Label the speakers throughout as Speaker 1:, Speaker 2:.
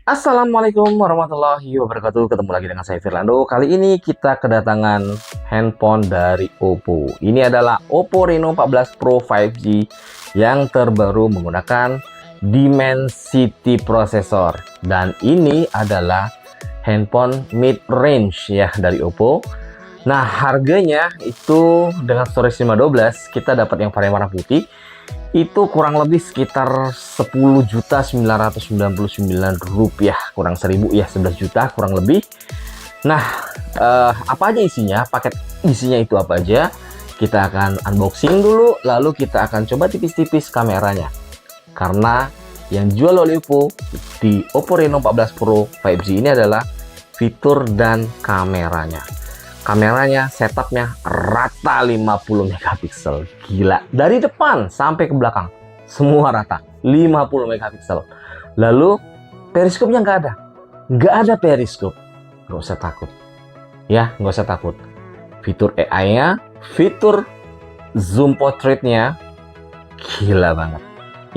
Speaker 1: Assalamualaikum warahmatullahi wabarakatuh. Ketemu lagi dengan saya Firlando. Kali ini kita kedatangan handphone dari Oppo. Ini adalah Oppo Reno 14 Pro 5G yang terbaru menggunakan Dimensity processor. Dan ini adalah handphone mid range ya dari Oppo. Nah, harganya itu dengan storage 512 kita dapat yang varian warna putih itu kurang lebih sekitar 10.999 rupiah, kurang 1.000 ya, 11 juta kurang lebih. Nah, apa aja isinya, paket isinya itu apa aja, kita akan unboxing dulu, lalu kita akan coba tipis-tipis kameranya, karena yang jual oleh Oppo di Oppo Reno 14 Pro 5G ini adalah fitur dan kameranya. Kameranya, setupnya rata 50 megapiksel. Gila. Dari depan sampai ke belakang. Semua rata. 50 megapiksel. Lalu, periskopnya nggak ada. Nggak ada periskop. Nggak usah takut. Ya, nggak usah takut. Fitur AI-nya, fitur zoom portraitnya, gila banget.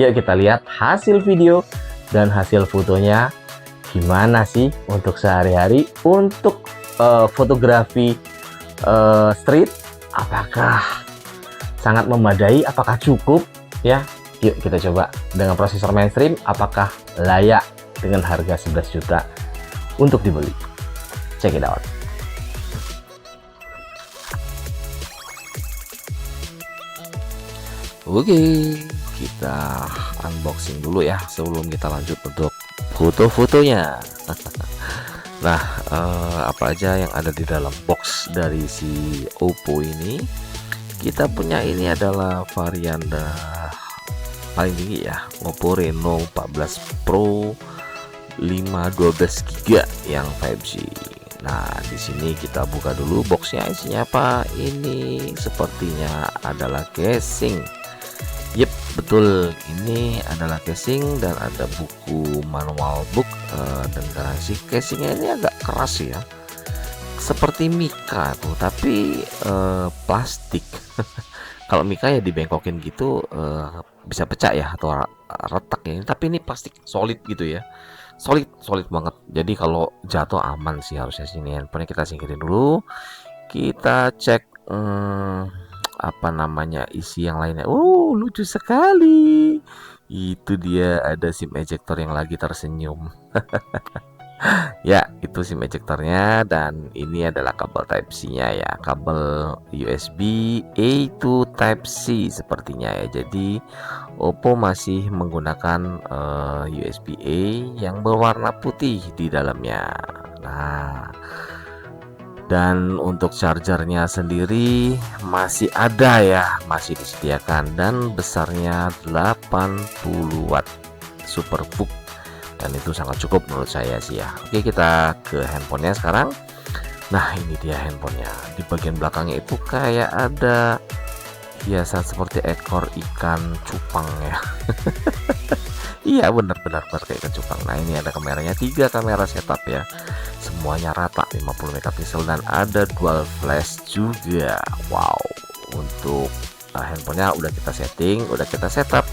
Speaker 1: Yuk kita lihat hasil video dan hasil fotonya. Gimana sih untuk sehari-hari, untuk fotografi street, apakah sangat memadai, apakah cukup ya. Yuk kita coba dengan prosesor mainstream, apakah layak dengan harga 11 juta untuk dibeli. Check it out. Oke, kita unboxing dulu ya sebelum kita lanjut untuk foto-fotonya. Nah, apa aja yang ada di dalam box dari si Oppo ini? Kita punya ini adalah varian paling tinggi ya, Oppo Reno 14 Pro 512 GB yang 5G. Nah, di sini kita buka dulu boxnya, isinya apa? Ini sepertinya adalah casing. Yep, betul, ini adalah casing dan ada buku manual book dan garansi. Casingnya ini agak keras ya, seperti Mika tuh, tapi plastik. Kalau Mika ya dibengkokin gitu bisa pecah ya atau retak ya, tapi ini plastik solid gitu ya, solid banget. Jadi kalau jatuh aman sih harusnya. Sini handphonenya kita singkirin dulu, kita cek apa namanya isi yang lainnya. Lucu sekali, itu dia ada SIM ejector yang lagi tersenyum. Ya, itu SIM ejectornya, dan ini adalah kabel Type C nya ya, kabel USB A to Type C sepertinya ya. Jadi Oppo masih menggunakan USB A yang berwarna putih di dalamnya. Nah, dan untuk chargernya sendiri masih ada ya, masih disediakan, dan besarnya 80 watt Superbook, dan itu sangat cukup menurut saya sih ya. Oke, kita ke handphonenya sekarang. Nah, ini dia handphonenya. Di bagian belakangnya itu kayak ada hiasan seperti ekor ikan cupang ya. Iya, benar-benar kayak ikan cupang. Nah, ini ada kameranya, 3 kamera setup ya, semuanya rata 50 megapiksel dan ada dual flash juga. Wow, untuk handphonenya udah kita setting, udah kita setup,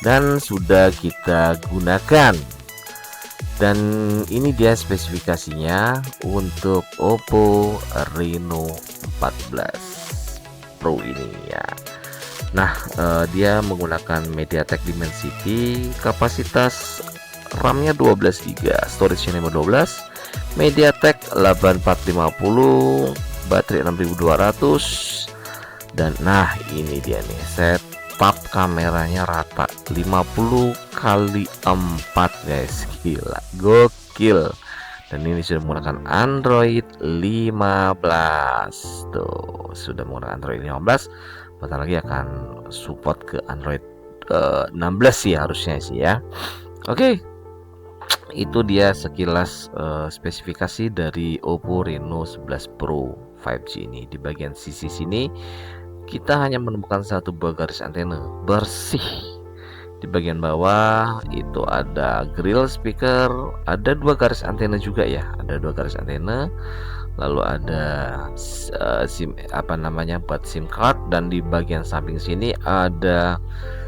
Speaker 1: dan sudah kita gunakan. Dan ini dia spesifikasinya untuk Oppo Reno 14 Pro ini ya. Nah, dia menggunakan MediaTek Dimensity, kapasitas RAM-nya 12 GB, storage-nya 512, MediaTek 8450, baterai 6200. Dan nah, ini dia nih, setup kameranya rata 50 kali 4 guys, gila, gokil. Dan ini sudah menggunakan Android 15. Tuh, sudah menggunakan Android 15. Bentar lagi akan support ke Android 16 sih harusnya sih ya. Oke, itu dia sekilas spesifikasi dari Oppo Reno 11 Pro 5G ini. Di bagian sisi sini kita hanya menemukan satu buah garis antena bersih. Di bagian bawah itu ada grill speaker, ada 2 garis antena juga ya, ada 2 garis antena. Lalu ada SIM buat SIM card, dan di bagian samping sini ada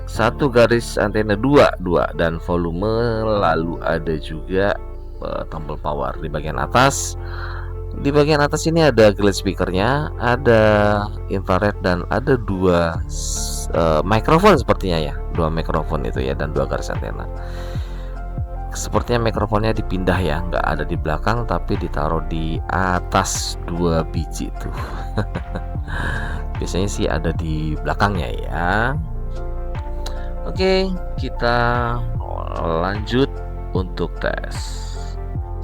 Speaker 1: 1 garis antena 2 dan volume. Lalu ada juga tombol power di bagian atas. Di bagian atas ini ada glade speakernya, ada infrared, dan ada dua mikrofon sepertinya ya, dua mikrofon itu ya, dan dua garis antena. Sepertinya mikrofonnya dipindah ya, nggak ada di belakang tapi ditaruh di atas dua biji tuh. Biasanya sih ada di belakangnya ya. Oke, kita lanjut untuk tes.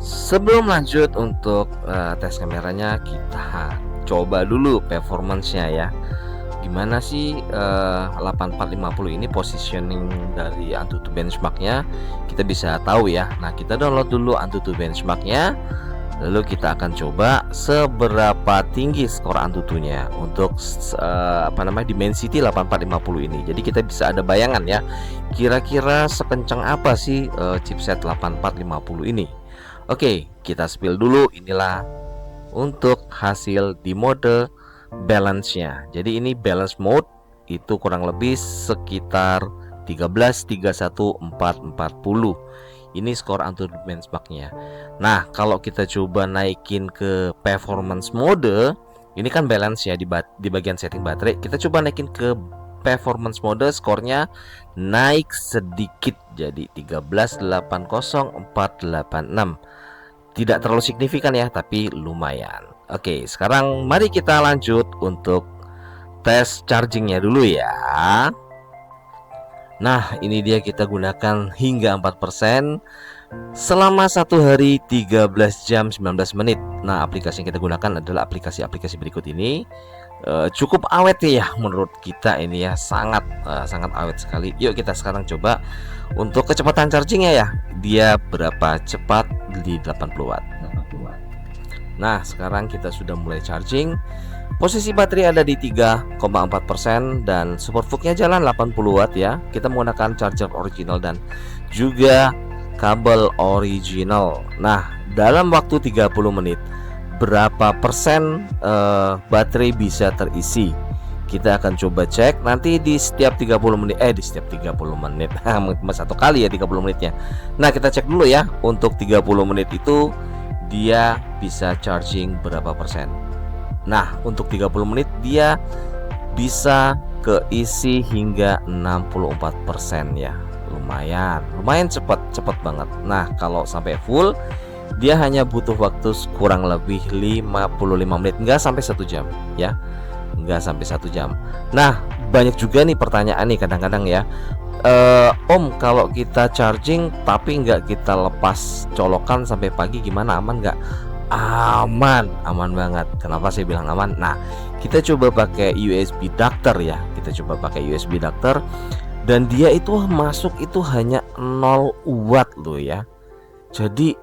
Speaker 1: Sebelum lanjut untuk tes kameranya, kita coba dulu performance-nya ya. Gimana sih 8450 ini positioning dari Antutu benchmarknya, kita bisa tahu ya. Nah, kita download dulu Antutu benchmarknya, lalu kita akan coba seberapa tinggi skor Antutunya untuk Dimensity 8450 ini. Jadi kita bisa ada bayangan ya, kira-kira sekencang apa sih chipset 8450 ini. Oke, kita spill dulu. Inilah untuk hasil di mode balance-nya. Jadi ini balance mode itu kurang lebih sekitar 13.31440. Ini skor Antutu benchmarknya. Nah, kalau kita coba naikin ke performance mode, ini kan balance ya di bagian setting baterai. Kita coba naikin ke performance mode, skornya naik sedikit jadi 13.80486. Tidak terlalu signifikan ya, tapi lumayan. Oke, sekarang mari kita lanjut untuk tes chargingnya dulu ya. Nah, ini dia, kita gunakan hingga 4% selama 1 hari 13 jam 19 menit. Nah, aplikasi yang kita gunakan adalah aplikasi-aplikasi berikut ini. Cukup awet ya menurut kita ini ya, sangat awet sekali. Yuk kita sekarang coba untuk kecepatan chargingnya ya. Dia berapa cepat di 80 watt. Nah, sekarang kita sudah mulai charging. Posisi baterai ada di 3,4% dan SuperVOOC-nya jalan 80 watt ya. Kita menggunakan charger original dan juga kabel original. Nah, dalam waktu 30 menit berapa persen baterai bisa terisi? Kita akan coba cek nanti di setiap 30 menit. Di setiap 30 menit. Satu kali ya 30 menitnya. Nah, kita cek dulu ya. Untuk 30 menit itu dia bisa charging berapa persen. Nah, untuk 30 menit dia bisa keisi hingga 64% ya. Lumayan cepat banget. Nah, kalau sampai full dia hanya butuh waktu kurang lebih 55 menit, enggak sampai 1 jam ya. Enggak sampai 1 jam. Nah, banyak juga nih pertanyaan nih kadang-kadang ya. Om, kalau kita charging tapi nggak kita lepas colokan sampai pagi gimana, aman nggak? Aman banget. Kenapa saya bilang aman? Nah, kita coba pakai USB adapter ya. Kita coba pakai USB adapter dan dia itu masuk itu hanya 0 watt loh ya. Jadi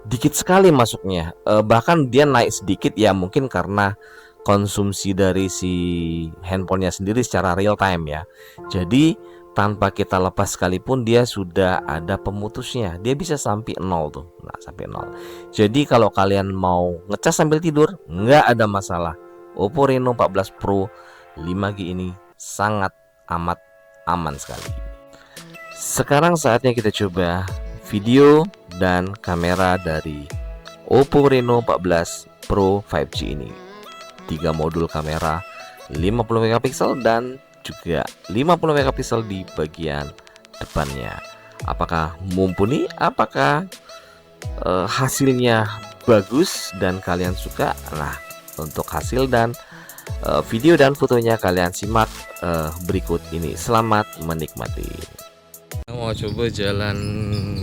Speaker 1: dikit sekali masuknya. Bahkan dia naik sedikit ya, mungkin karena konsumsi dari si handphonenya sendiri secara real time ya. Jadi tanpa kita lepas sekalipun dia sudah ada pemutusnya. Dia bisa sampai 0 tuh. Nah, sampai 0. Jadi kalau kalian mau ngecas sambil tidur, nggak ada masalah. Oppo Reno 14 Pro 5G ini sangat amat aman sekali. Sekarang saatnya kita coba video dan kamera dari Oppo Reno 14 Pro 5G ini. 3 modul kamera 50 megapiksel dan juga 50 megapiksel di bagian depannya. Apakah mumpuni? Apakah hasilnya bagus dan kalian suka? Nah, untuk hasil dan video dan fotonya kalian simak berikut ini. Selamat menikmati. Kita mau coba jalan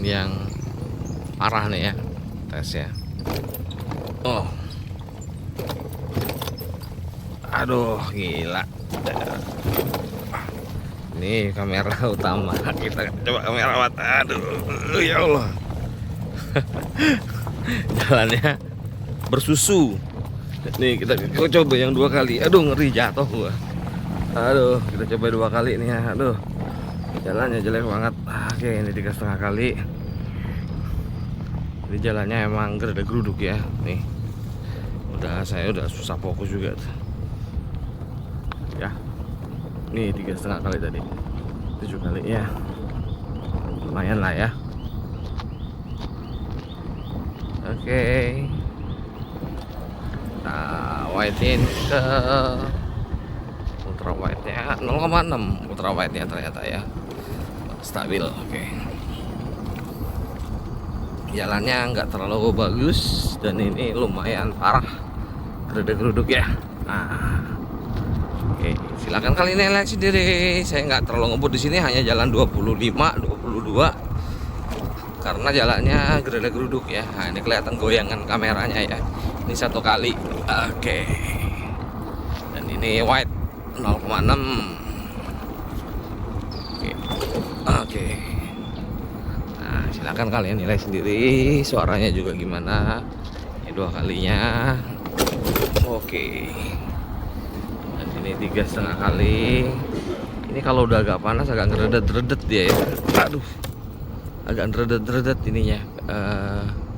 Speaker 1: yang arah nih ya, tes ya. Aduh, gila. Ini kamera utama, kita coba kamera mata. Aduh, ya Allah. Jalannya bersusu. Nih kita coba yang 2 kali. Aduh, ngeri jatuh gua. Aduh, kita coba 2 kali nih ya. Aduh, jalannya jelek banget. Oke, ini 3,5 kali. Ini jalannya emang geruduk ya. Nih, saya udah susah fokus juga ya. Nih 3,5 kali tadi, 7 kali ya, lumayan lah ya. Oke. Nah, white-in ke ultra wide-nya 0,6 ultra wide-nya ternyata ya. Stabil. Oke. Jalannya nggak terlalu bagus dan ini lumayan parah geruduk-geruduk ya. Nah, oke, silakan kalian nilai sendiri. Saya nggak terlalu ngebut di sini, hanya jalan 25, 22 karena jalannya geruduk-geruduk ya. Nah, ini kelihatan goyangan kameranya ya. Ini satu kali. Oke. Dan ini wide 0,6. Oke. Oke. Nah, silakan kalian nilai sendiri suaranya juga gimana. Ini dua kalinya. Oke. Dan ini 3,5 kali. Ini kalau udah agak panas agak ngeredet-redet dia ya. Aduh, agak ngeredet-redet ininya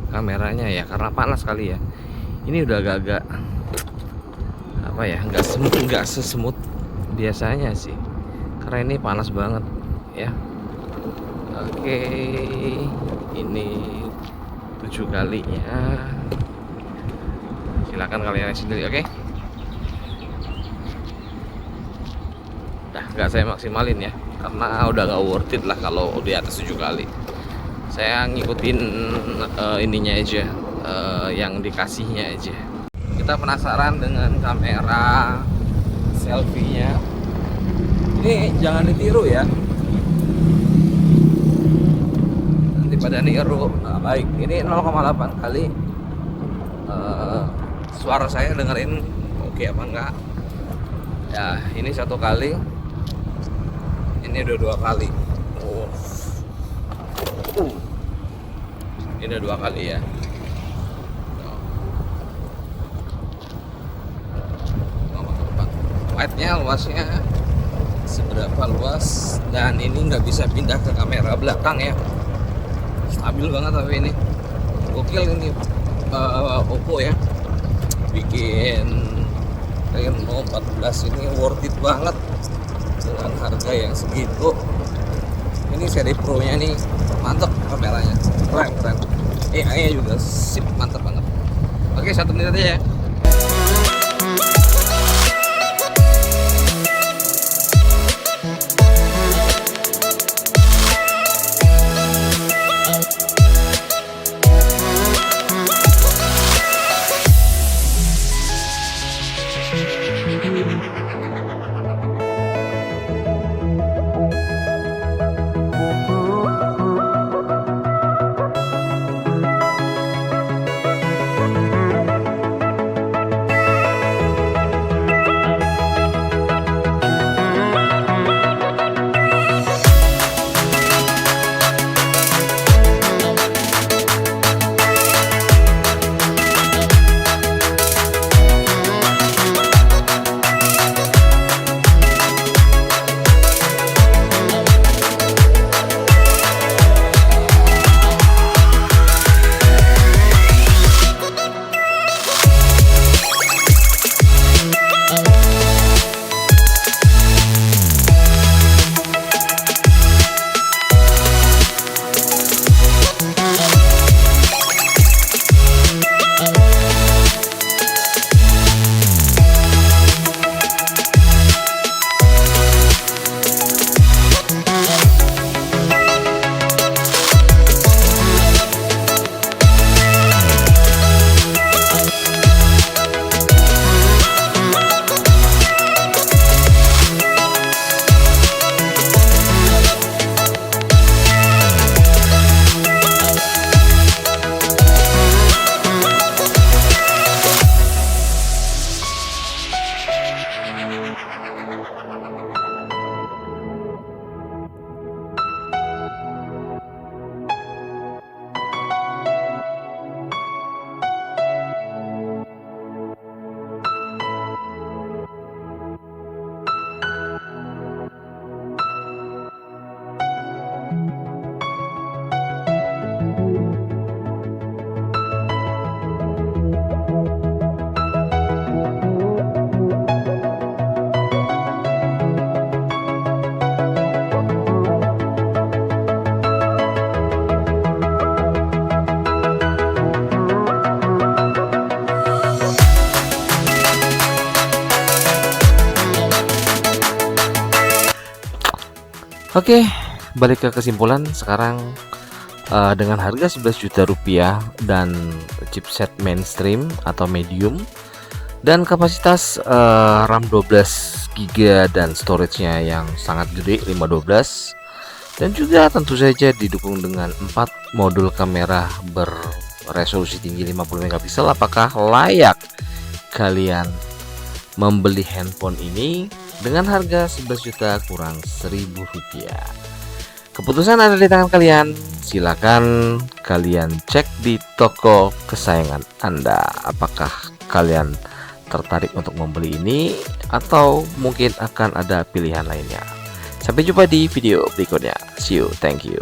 Speaker 1: kameranya ya, karena panas kali ya. Ini udah agak-agak apa ya, nggak sesemut biasanya sih, karena ini panas banget ya. Oke, ini 7 kalinya. Silakan kalian sendiri. Oke. Nah, nggak saya maksimalin ya, karena udah nggak worth it lah kalau di atas 7 kali. Saya ngikutin ininya aja, yang dikasihnya aja. Kita penasaran dengan kamera selfie-nya. Ini jangan ditiru ya, nanti pada niru. Nah, baik, ini 0,8 kali. Suara saya dengerin oke apa enggak ya. Ini 1 kali, ini udah 2 kali. Ini udah 2 kali ya. Wide-nya, luasnya seberapa luas, dan ini nggak bisa pindah ke kamera belakang ya. Stabil banget tapi ini gokil ini. Oppo ya bikin Reno 14 ini worth it banget dengan harga yang segitu. Ini seri Pro nya nih mantep, kameranya keren. AI nya juga sip, mantep banget. Oke, 1 menit aja ya. Oke, balik ke kesimpulan sekarang. Dengan harga 11 juta rupiah dan chipset mainstream atau medium dan kapasitas RAM 12 GB dan storage-nya yang sangat gede 512, dan juga tentu saja didukung dengan 4 modul kamera berresolusi tinggi 50 megapiksel, apakah layak kalian membeli handphone ini dengan harga 11 juta kurang 1.000 rupiah? Keputusan ada di tangan kalian. Silakan kalian cek di toko kesayangan Anda. Apakah kalian tertarik untuk membeli ini atau mungkin akan ada pilihan lainnya? Sampai jumpa di video berikutnya. See you. Thank you.